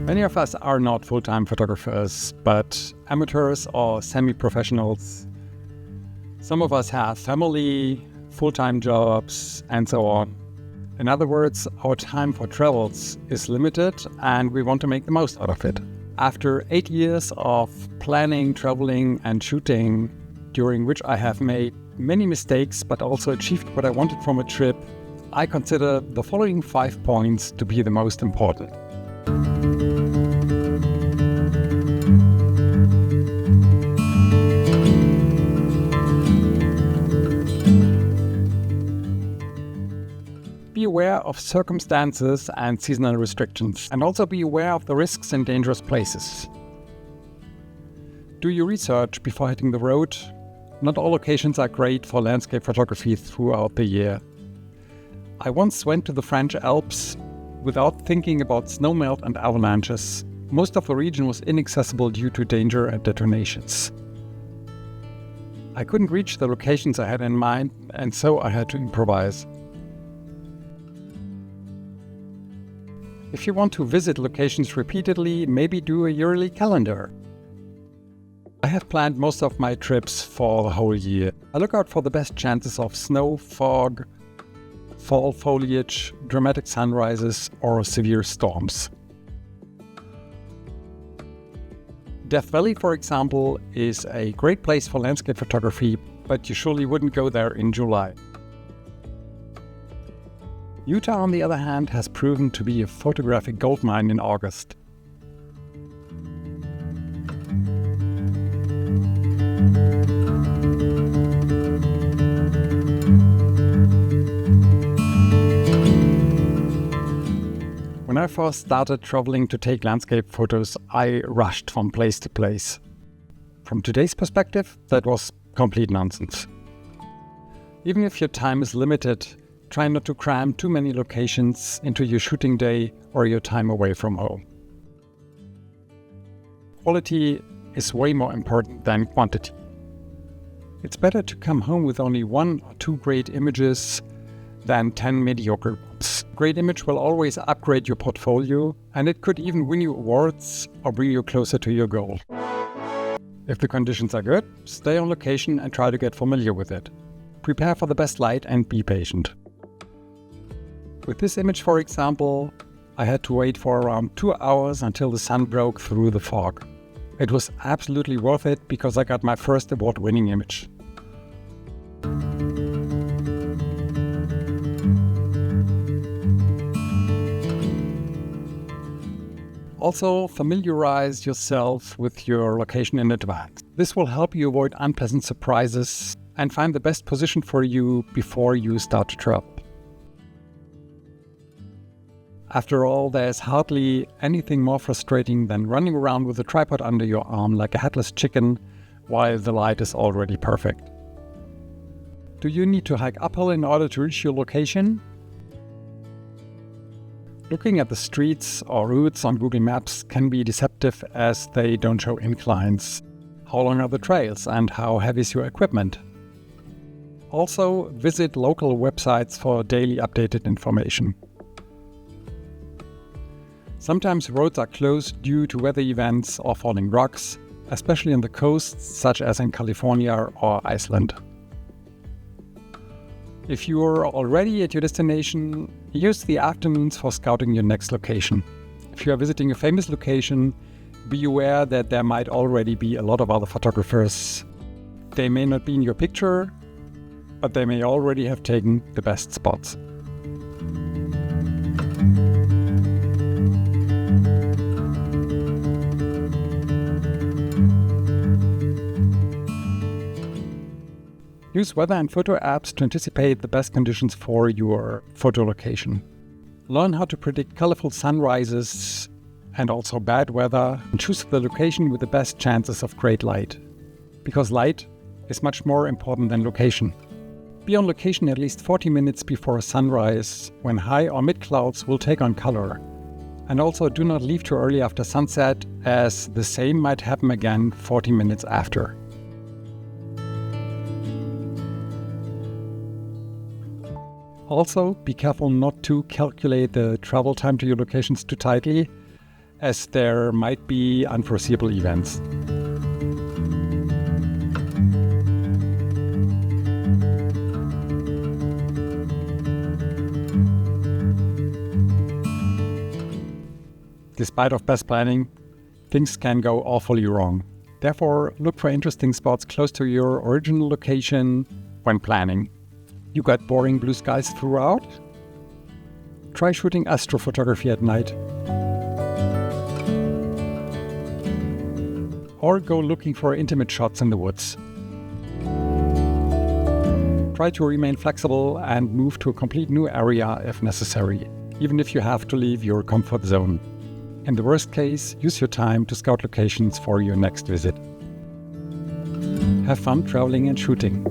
Many of us are not full-time photographers, but amateurs or semi-professionals. Some of us have family, full-time jobs, and so on. In other words, our time for travels is limited and we want to make the most out of it. After 8 years of planning, traveling, and shooting, during which I have made many mistakes but also achieved what I wanted from a trip, I consider the following 5 points to be the most important. Be aware of circumstances and seasonal restrictions, and also be aware of the risks in dangerous places. Do your research before hitting the road. Not all locations are great for landscape photography throughout the year. I once went to the French Alps without thinking about snowmelt and avalanches. Most of the region was inaccessible due to danger and detonations. I couldn't reach the locations I had in mind, and so I had to improvise. If you want to visit locations repeatedly, maybe do a yearly calendar. I have planned most of my trips for the whole year. I look out for the best chances of snow, fog, fall foliage, dramatic sunrises, or severe storms. Death Valley, for example, is a great place for landscape photography, but you surely wouldn't go there in July. Utah, on the other hand, has proven to be a photographic goldmine in August. When I first started traveling to take landscape photos, I rushed from place to place. From today's perspective, that was complete nonsense. Even if your time is limited, try not to cram too many locations into your shooting day or your time away from home. Quality is way more important than quantity. It's better to come home with only 1 or 2 great images than 10 mediocre ones. Great image will always upgrade your portfolio, and it could even win you awards or bring you closer to your goal. If the conditions are good, stay on location and try to get familiar with it. Prepare for the best light and be patient. With this image, for example, I had to wait for around 2 hours until the sun broke through the fog. It was absolutely worth it because I got my first award-winning image. Also, familiarize yourself with your location in advance. This will help you avoid unpleasant surprises and find the best position for you before you start to travel. After all, there's hardly anything more frustrating than running around with a tripod under your arm like a headless chicken while the light is already perfect. Do you need to hike uphill in order to reach your location? Looking at the streets or routes on Google Maps can be deceptive as they don't show inclines. How long are the trails and how heavy is your equipment? Also, visit local websites for daily updated information. Sometimes roads are closed due to weather events or falling rocks, especially on the coasts such as in California or Iceland. If you're already at your destination, use the afternoons for scouting your next location. If you are visiting a famous location, be aware that there might already be a lot of other photographers. They may not be in your picture, but they may already have taken the best spots. Use weather and photo apps to anticipate the best conditions for your photo location. Learn how to predict colorful sunrises and also bad weather, and choose the location with the best chances of great light. Because light is much more important than location. Be on location at least 40 minutes before sunrise, when high or mid clouds will take on color. And also do not leave too early after sunset, as the same might happen again 40 minutes after. Also, be careful not to calculate the travel time to your locations too tightly, as there might be unforeseeable events. Despite of best planning, things can go awfully wrong. Therefore, look for interesting spots close to your original location when planning. You got boring blue skies throughout? Try shooting astrophotography at night. Or go looking for intimate shots in the woods. Try to remain flexible and move to a complete new area if necessary, even if you have to leave your comfort zone. In the worst case, use your time to scout locations for your next visit. Have fun traveling and shooting.